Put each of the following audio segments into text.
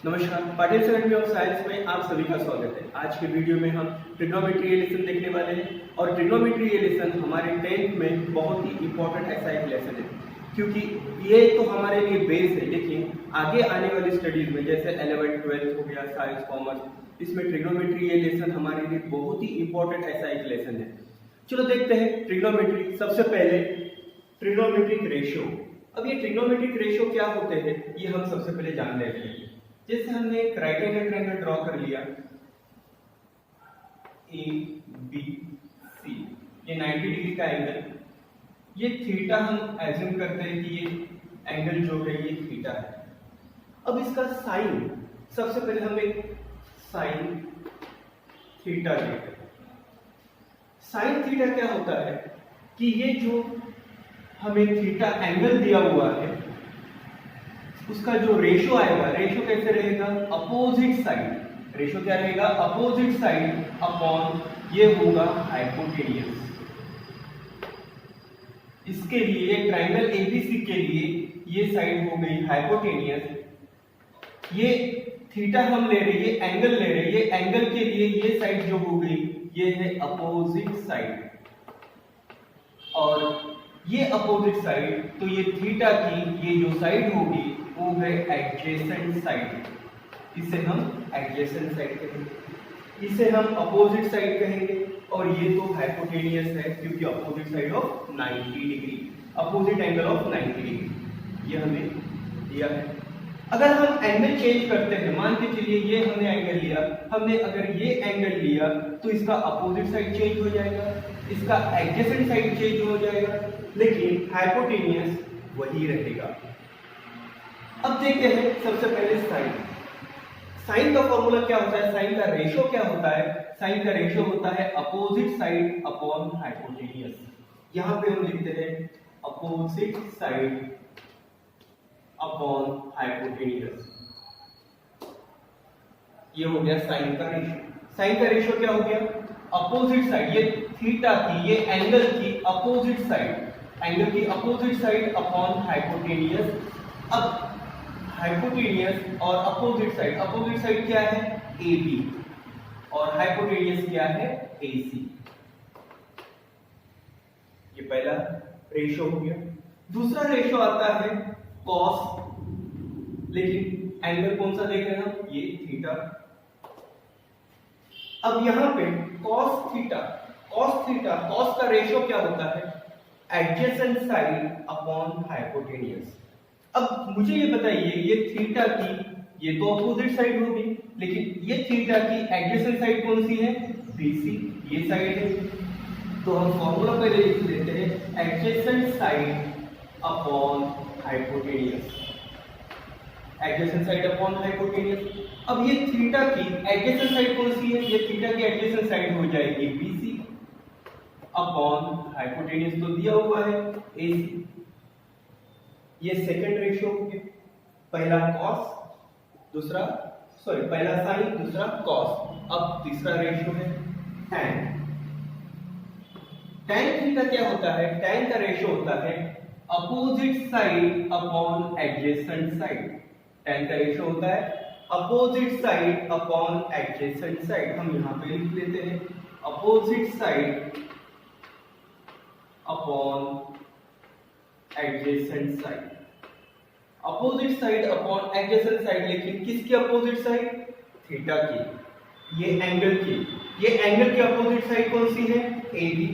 नमस्कार, Patil academy of science में आप सभी का स्वागत है। आज के वीडियो में हम ट्रिग्नोमेट्री लेसन देखने वाले हैं और ट्रिग्नोमेट्री लेसन हमारे 10th में बहुत ही इंपॉर्टेंट ऐसा एक लेसन है, क्योंकि ये तो हमारे लिए बेस है, लेकिन आगे आने वाली स्टडीज में जैसे 11th 12th हो गया, साइंस कॉमर्स, इसमें ट्रिग्नोमेट्री ये लेसन हमारे लिए बहुत ही इंपॉर्टेंट ऐसा एक लेसन है। चलो देखते हैं ट्रिग्नोमेट्री। सबसे पहले ट्रिग्नोमेट्रिक रेशियो। अब ये ट्रिग्नोमेट्रिक रेशियो क्या होते हैं ये हम सबसे पहले जान लेते हैं। जैसे हमने एक राइट एंगल ट्रायंगल ड्रॉ कर लिया ए बी सी, ये 90 डिग्री का एंगल, ये थीटा हम एज्यूम करते हैं कि ये एंगल जो है ये थीटा है। अब इसका साइन, सबसे पहले हम एक साइन थीटा लेते हैं। साइन थीटा क्या होता है कि ये जो हमें थीटा एंगल दिया हुआ है उसका जो रेशियो आएगा, रेशियो कैसे रहेगा, अपोजिट साइड। रेशियो क्या रहेगा, अपोजिट साइड अपॉन ये होगा हाइपोटेनियस। इसके लिए ट्रायंगल एबीसी के लिए ये साइड हो गई हाइपोटेनियस, ये थीटा हम ले रहे, ये एंगल ले रहे, ये एंगल के लिए ये साइड जो हो गई ये है अपोजिट साइड, और ये अपोजिट साइड तो ये थीटा की ये जो साइड होगी वो है एडजेसेंट साइड। इसे हम एडजेसेंट साइड कहेंगे, इसे हम अपोजिट साइड कहेंगे, और ये तो हाइपोटेनियस है क्योंकि opposite side of 90 degree, opposite angle of 90 degree ये हमें दिया है। अगर हम एंगल चेंज करते हैं, मान के चलिए ये हमने एंगल लिया, हमने अगर ये एंगल लिया तो इसका अपोजिट साइड चेंज हो जाएगा, इसका एडजेसेंट साइड चेंज हो जाएगा, लेकिन हाइपोटेनियस वही रहेगा। अब देखते हैं सबसे पहले साइन। साइन का फॉर्मूला क्या होता है, साइन का रेशियो क्या होता है, साइन का रेशियो होता है अपोजिट साइड अपॉन हाइपोटेनियस। यहां पे हम लिखते हैं अपोजिट साइड अपॉन हाइपोटेनियस, ये हो गया साइन का रेशियो। साइन का रेशियो क्या हो गया, अपोजिट साइड, ये थीटा की, ये एंगल की अपोजिट साइड, एंगल की अपोजिट साइड अपॉन हाइपोटेनियस। अब हाइपोटेनियस और अपोजिट साइड क्या है, ए बी, और हाइपोटेनियस क्या है, ए सी। ये पहला रेशियो हो गया। दूसरा रेशियो आता है कॉस, लेकिन एंगल कौन सा देख रहे हैं हम, ये थीटा। अब यहां पे कॉस थीटा, कॉस का रेशियो क्या होता है, एडजेसेंट साइड अपॉन हाइपोटेनियस। अब मुझे ये बताइए, ये थीटा की ये तो अपोजिट साइड होगी, लेकिन ये थीटा की एडजेसेंट साइड कौन सी है, बीसी, ये साइड है। तो हम फॉर्मूला पहले लिख लेते हैं, adjacent side upon hypotenuse, adjacent side upon hypotenuse. अब ये थीटा की एडजेसेंट साइड कौन सी है, ये थीटा की एडजेसेंट साइड हो जाएगी बीसी अपॉन हाइपोटेनियस तो दिया हुआ है एसी। ये सेकंड रेशियो हो गया, पहला पहला साइन, दूसरा कॉस। अब तीसरा रेशियो है टैन। टैन थीटा क्या होता है, टैन का रेशियो होता है opposite side upon adjacent side. Tan का रेशियो होता है opposite side upon adjacent side. हम यहां पे लिख लेते हैं opposite side upon adjacent side, opposite side upon adjacent side, लेकिन किसकी अपोजिट साइड, थीटा की, ये एंगल की, ये एंगल की अपोजिट साइड कौन सी है, A B,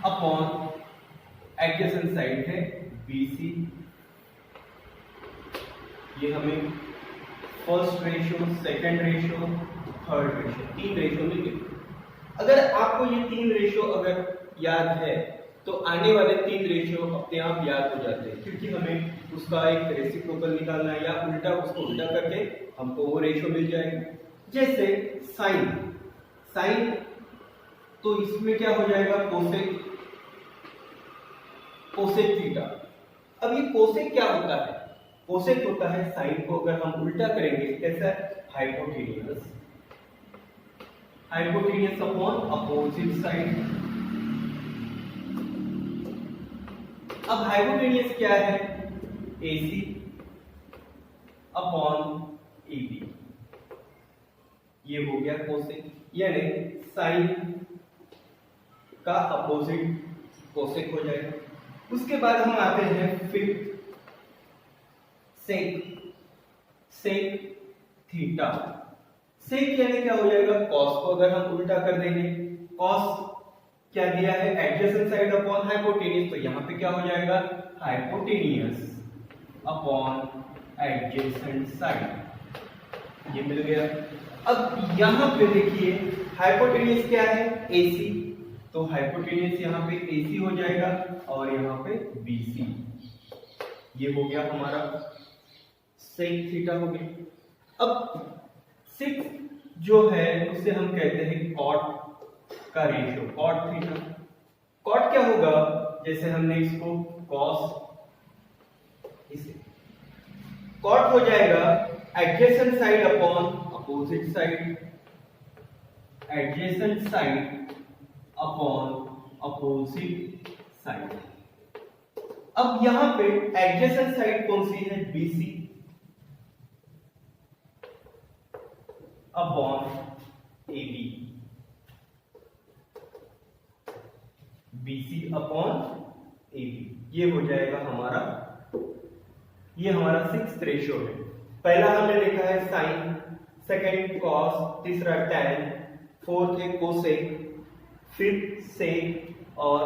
upon adjacent side है बी सी। ये हमें first ratio, second ratio, third ratio, 3 ratio मिले। अगर आपको ये 3 रेशियो अगर याद है तो आने वाले 3 रेशियो अपने आप याद हो जाते हैं, क्योंकि हमें उसका एक रेसिप्रोकल निकालना है या उल्टा, उसको उल्टा करके हमको वो रेशियो मिल जाएगा। जैसे साइन तो इसमें क्या हो जाएगा, कोसेक थीटा। अब ये कोसेक क्या होता है, कोसेक होता है साइन को अगर हम उल्टा करेंगे कैसा, हाइपोटेनियस अपॉन अपोजिट साइड। अब हाइपोटेनियस क्या है, AC, अपॉन AB। ये हो गया कोसेक, यानी साइन का अपोजिट कोसेक हो जाएगा। उसके बाद हम आते हैं फिफ्थ, सेक। Sec theta. सेक यानी क्या हो जाएगा, कॉस को अगर हम उल्टा कर देंगे, कॉस क्या दिया है, एडजेसेंट साइड अपॉन हाइपोटेनियस, तो यहां पे क्या हो जाएगा, हाइपोटेनियस अपॉन एडजेसेंट साइड। ये मिल गया। अब यहां पे देखिए हाइपोटेनियस क्या है, AC, तो हाइपोटेनियस यहाँ पे AC हो जाएगा और यहाँ पे BC। ये हो गया हमारा सेक थीटा हो गया। अब सिक्स जो है उसे हम कहते हैं कॉट का रेशियो, कॉट थीटा। कॉट क्या होगा, जैसे हमने इसको कॉस, इसे कॉट हो जाएगा adjacent side upon opposite side, adjacent side upon opposite side. अब यहां पे एडजेसेंट साइड कौन सी है, BC upon AB, BC upon AB। ये हो जाएगा हमारा, ये हमारा सिक्स्थ रेशियो है। पहला हमने लिखा है साइन, सेकंड कॉस, तीसरा टैन, फोर्थ है कोसेक, फिफ्थ सेक और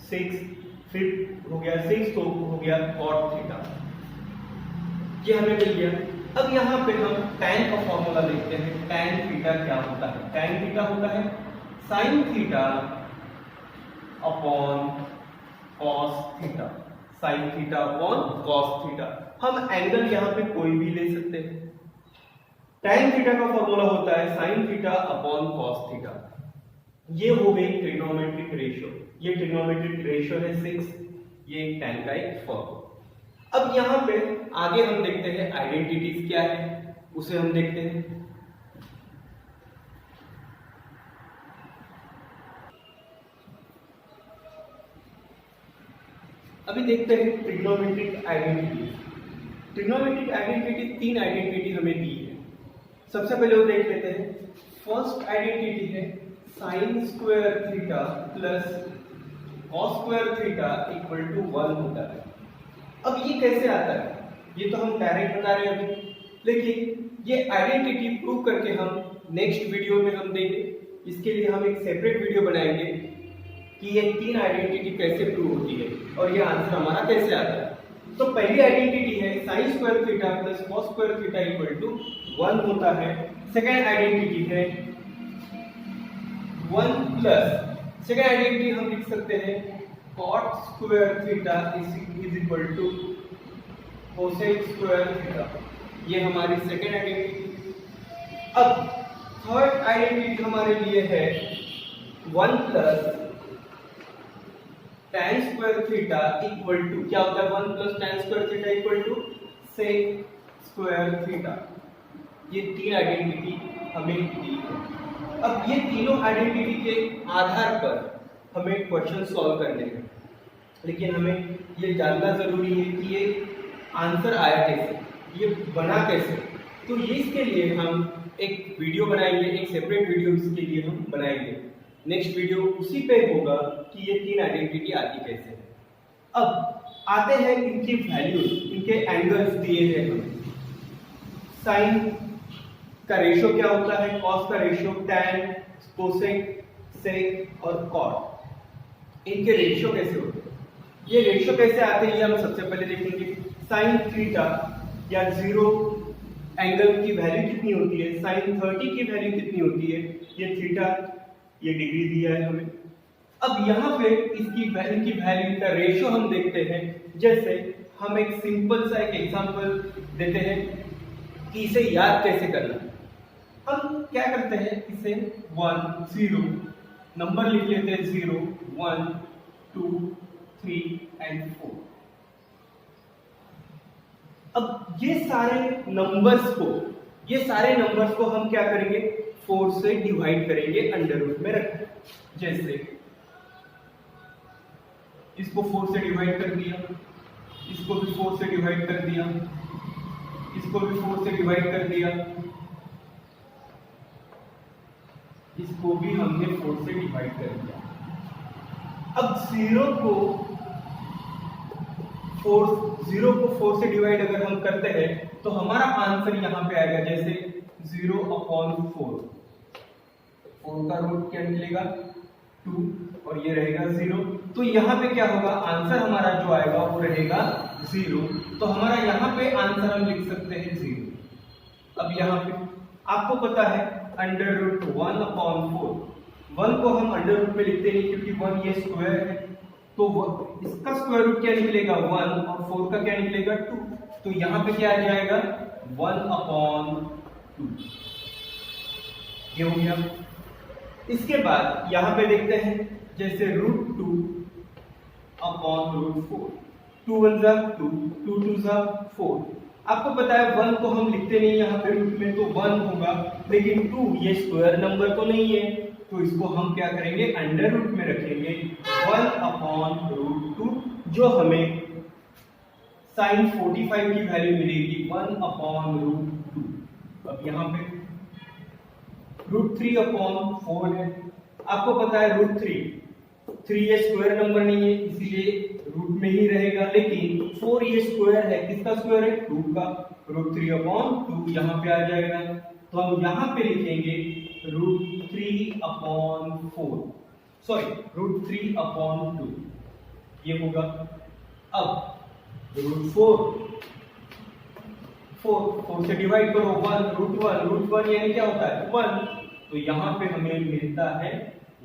फिफ्थ हो गया, सिक्स्थ हो गया कॉट थीटा। ये हमें मिल गया। अब यहाँ पे हम टैन का फॉर्मूला लिखते हैं। टैन थीटा क्या होता है, टैन थीटा होता है sine theta upon cos theta, sign theta upon cos theta. हम एंगल यहाँ पे कोई भी ले सकते हैं। टैन थीटा का फॉर्मूला होता है sine theta upon cos theta. ये हो गई ट्रिग्नोमेट्रिक रेशियो, ये ट्रिग्नोमेट्रिक रेशियो है 6, ये टैन का एक फॉर्मूला। अब यहां पे आगे हम देखते हैं आइडेंटिटीज क्या है, उसे हम देखते हैं। अभी देखते हैं ट्रिग्नोमेट्रिक आइडेंटिटी। ट्रिग्नोमेट्रिक आइडेंटिटी, तीन आइडेंटिटी हमें दी है। सबसे पहले वो देख लेते हैं। फर्स्ट आइडेंटिटी है sine square theta plus cos square theta equal to 1 होता है। अब ये कैसे आता है, ये तो हम डायरेक्ट बता रहे हैं अभी, लेकिन ये आइडेंटिटी प्रूव करके हम नेक्स्ट वीडियो में हम देंगे। इसके लिए हम एक सेपरेट वीडियो बनाएंगे कि ये तीन आइडेंटिटी कैसे प्रूव होती है और ये आंसर हमारा कैसे आता है। तो पहली आइडेंटिटी है sine square theta plus cos square theta equal to 1 होता है। सेकेंड आइडेंटिटी है 1 प्लस, सेकेंड आइडेंटिटी हम लिख सकते हैं cot square theta is equal to cosec square theta. ये हमारी सेकेंड आइडेंटिटी। अब थर्ड आइडेंटिटी हमारे लिए है 1 plus tan square theta equal to, क्या होता है 1 plus tan square theta equal to sec square theta. ये तीन आइडेंटिटी हमें दी है। अब ये तीनों आइडेंटिटी के आधार पर हमें क्वेश्चन सॉल्व करने हैं, लेकिन हमें ये जानना जरूरी है कि ये आंसर आया कैसे, ये बना कैसे। तो ये इसके लिए हम एक वीडियो बनाएंगे, एक सेपरेट वीडियो इसके लिए हम बनाएंगे। नेक्स्ट वीडियो उसी पे होगा कि ये तीन आइडेंटिटी आती कैसे है। अब आते हैं इनकी वैल्यूज, इनके एंगल्स दिए हैं हमें। साइन का रेशियो क्या होता है, कॉस का रेशियो, टैन, कोसेक, सेक और कॉट। इनके रेशियो कैसे होते हैं, ये रेशियो कैसे आते हैं, ये हम सबसे पहले देखेंगे। साइन थीटा या 0 एंगल की वैल्यू कितनी होती है, साइन 30 की वैल्यू कितनी होती है, ये थीटा, ये डिग्री दिया है हमें। अब यहाँ पे इसकी वैल्यू की वैल्यू का रेशियो हम देखते हैं। जैसे हम एक सिंपल सा एक एग्जांपल देते हैं कि इसे याद कैसे करना। हम क्या करते हैं, इसे 1 0 नंबर लिख लेते हैं, 0 1 2 3 एंड 4। अब ये सारे नंबर्स को हम क्या करेंगे, 4 से डिवाइड करेंगे, अंडर रूट में रखेंगे। जैसे इसको 4 से डिवाइड कर दिया, इसको भी 4 से डिवाइड कर दिया, इसको भी 4 से डिवाइड कर दिया, इसको भी हमने 4 से डिवाइड कर दिया। अब 0 को 4 से डिवाइड अगर हम करते हैं तो हमारा आंसर यहाँ पे आएगा, जैसे 0/4, 4 का रूट क्या निकलेगा 2 और ये रहेगा 0। तो यहाँ पे क्या होगा, आंसर हमारा जो आएगा वो रहेगा 0। तो हमारा यहाँ पे आंसर हम लिख सकते हैं 0। अब यहाँ पे आपको पता है √1/4, 1 को हम अंडर रूट में लिखते नहीं क्योंकि 1 ये स्क्वायर है, तो इसका स्क्वायर रूट क्या निकलेगा 1 और 4 का क्या निकलेगा 2। तो यहाँ पे क्या आ जाएगा 1/2, ये हो गया। इसके बाद यहाँ पे देखते हैं जैसे √2/√4, 2 1 जा 2, 2 2 जा 4। आपको पता है 1 को हम लिखते नहीं यहाँ पे रूट में, तो 1 होगा, लेकिन 2 ये स्क्वायर नंबर तो नहीं है, तो इसको हम क्या करेंगे अंडर रूट में रखेंगे 1/√2, जो हमें sin 45 की वैल्यू मिलेगी 1/√2। अब यहाँ पे √3/4 है, आपको पता है √3 ये स्क्वायर नंबर नहीं है इसीलिए रूट में ही रहेगा, लेकिन 4 ये स्क्वायर है, किसका स्क्वायर है 2 का, √3/2 यहाँ पे आ जाएगा। तो हम यहाँ पे लिखेंगे √3/2 ये होगा। अब √4 से डिवाइड करो 1, √1 यानी क्या होता है 1, तो यहाँ पे हमें मिलता है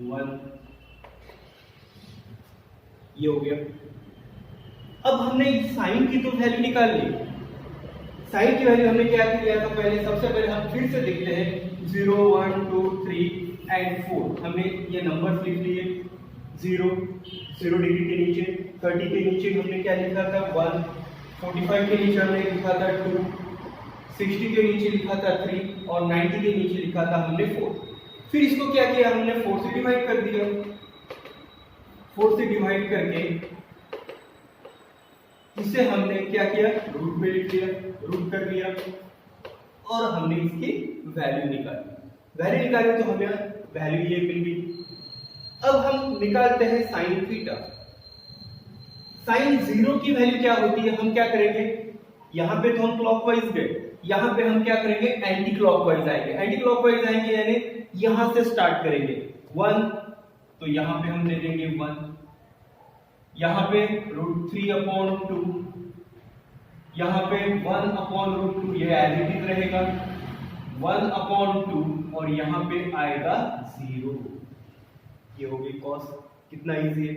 1, ये हो गया। अब हमने साइन की तो वैल्यू निकाल ली, साइन की वैल्यू हमने क्या किया था पहले, सबसे पहले हम फिर से देखते हैं 0 1 2 3 एंड 4, हमने ये नंबर्स लिख लिए। 0 डिग्री के नीचे 30 के नीचे हमने क्या लिखा था 1, 45 के नीचे हमने लिखा था 2, 60 के नीचे लिखा था 3 और 90 के नीचे लिखा था हमने 4। फिर इसको क्या किया हमने 4 से डिवाइड कर दिया, 4 से डिवाइड करके इसे हमने क्या किया रूट में लिख लिया, रूट कर लिया और हमने इसकी वैल्यू निकाली तो हमें वैल्यू ये मिल गई। अब हम निकालते हैं साइन थीटा। साइन 0 की वैल्यू क्या होती है, हम क्या करेंगे, यहां पे तो हम क्लॉकवाइज गए, यहां पे हम क्या करेंगे एंटी क्लॉकवाइज आएंगे। एंटी क्लॉकवाइज आएंगे यानी यहां से स्टार्ट करेंगे 1, तो यहां पे हम दे देंगे 1, यहां पे √3/2, यहां पे 1/√2, ये एज इट इज रहेगा 1/2 और यहां पे आएगा 0, ये हो गई कॉस। कितना इजी है।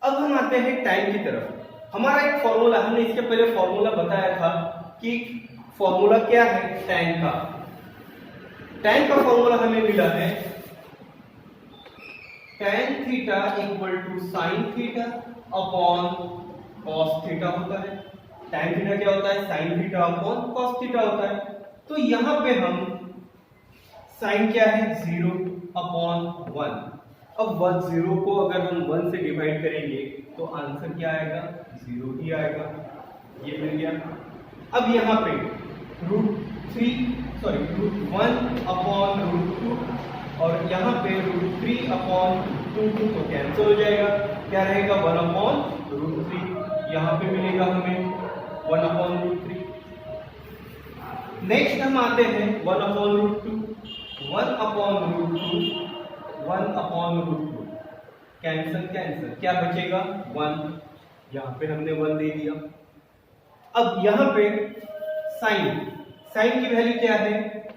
अब हम आते हैं टाइम की तरफ। हमारा एक फॉर्मूला, हमने इसके पहले फॉर्मूला बताया था कि फॉर्मूला क्या है टैन का। टैन का फॉर्मूला हमें मिला है tan theta equal to sine theta upon cos theta होता है। tan थीटा क्या होता है sine theta upon cos theta होता है। तो यहां पे हम साइन क्या है 0/1। अब 0 को अगर हम 1 से डिवाइड करेंगे तो आंसर क्या आएगा 0 ही आएगा, ये मिल गया। अब यहाँ पे √1/√2 और यहाँ पे √3/2 तो कैंसिल हो जाएगा, क्या रहेगा 1/√3, यहाँ पे मिलेगा हमें 1/√3। नेक्स्ट हम आते हैं 1/√2, 1/√2 कैंसिल, क्या बचेगा 1, यहाँ पे हमने 1 दे दिया। अब यहाँ पे साइन की वैल्यू क्या है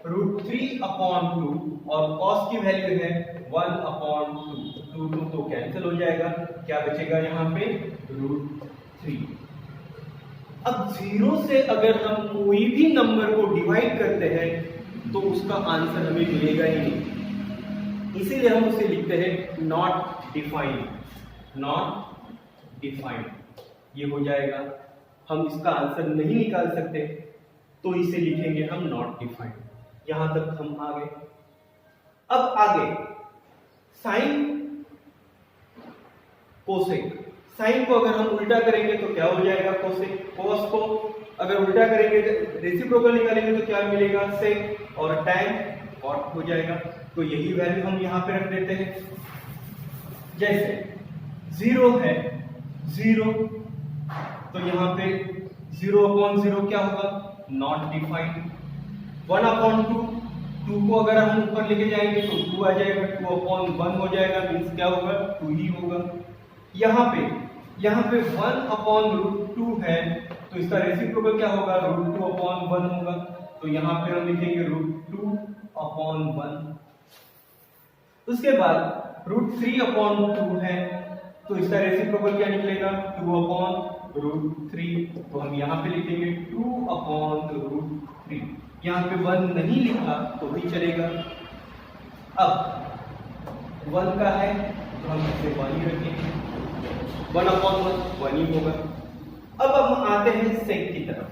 √3/2 और कॉस की वैल्यू है 1/2, तो कैंसिल हो जाएगा, क्या बचेगा यहाँ पे √3। अब 0 से अगर हम कोई भी नंबर को डिवाइड करते हैं तो उसका आंसर हमें मिलेगा ही नहीं, इसीलिए हम उसे लिखते हैं नॉट डिफाइंड, ये हो जाएगा। हम इसका आंसर नहीं निकाल सकते तो इसे लिखेंगे हम नॉट डिफाइंड। यहां तक हम आ गए। अब आगे साइन कोसेक, साइन को अगर हम उल्टा करेंगे तो क्या हो जाएगा कोसेक, कॉस को अगर उल्टा करेंगे रेसिप्रोकल निकालेंगे तो क्या मिलेगा सेक, और tan कॉट हो जाएगा। तो यही वैल्यू हम यहाँ पे रख देते हैं। जैसे 0 है 0, तो यहाँ पे 0/0 क्या होगा, नॉट डिफाइंड। 1/2, 2 को अगर हम ऊपर लेके जाएंगे तो 2 आ जाएगा, 2/1 हो जाएगा, मीन्स क्या होगा, 2 ही होगा। यहाँ पे 1/√2 है, तो इसका रेसिप्रोकल क्या होगा, √2/1 होगा। तो यहाँ पे हम लिखेंगे √2/1। उसके बाद √3/2 है, तो इसका रेसिप्रोकल क्या निकलेगा, 2/√3। तो हम यहाँ पे लिखेंगे 2/√3। यहाँ पे 1 नहीं लिखा तो भी चलेगा। अब 1 का है तो हम इसे 1 ही रखेंगे, 1/1 1 ही होगा। अब हम आते हैं सेक की तरफ।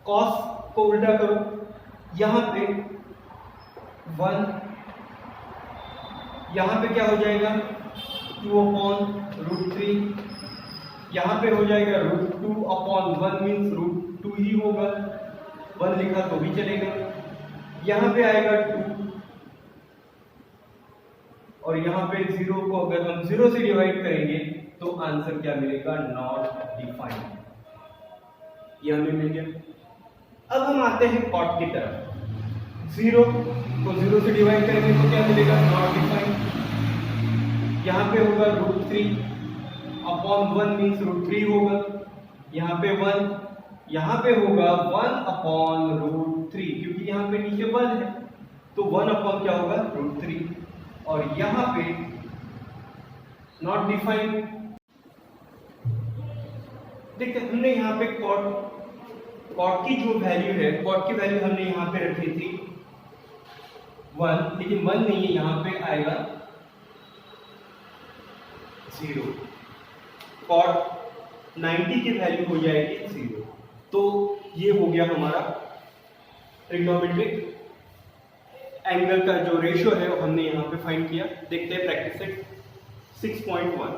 कॉस को उल्टा करो, यहाँ पे 1, यहाँ पे क्या हो जाएगा, 2/√3, यहाँ पे हो जाएगा √2/1 मीन्स √2 ही होगा, 1 लिखा तो भी चलेगा। यहाँ पे आएगा 2, और यहाँ पे 0 को अगर हम 0 से डिवाइड करेंगे तो आंसर क्या मिलेगा, नॉट डिफाइंड। ये हमें मिल गया। अब हम आते हैं कॉट की तरफ। 0 को 0 से डिवाइड करेंगे तो क्या मिलेगा, नॉट डिफाइंड। यहाँ पे होगा √3/1 मीन्स √3 होगा। यहाँ पे 1, यहाँ पे होगा 1/√3, क्योंकि यहाँ पे नीचे 1 है, तो 1 क्या होगा, √3। और यहाँ पे नॉट डिफाइंड। देखते हमने यहाँ पे कॉट की जो वैल्यू है, कॉट की वैल्यू हमने यहाँ पे रखी थी 1, लेकिन 1 नहीं है, यहाँ पे आएगा 0। कॉट 90 की वैल्यू हो जाएगी 0। तो ये हो गया हमारा ट्रिग्नोमेट्रिक एंगल का जो रेशियो है वो हमने यहाँ पे फाइंड किया। देखते हैं प्रैक्टिस सेट 6.1।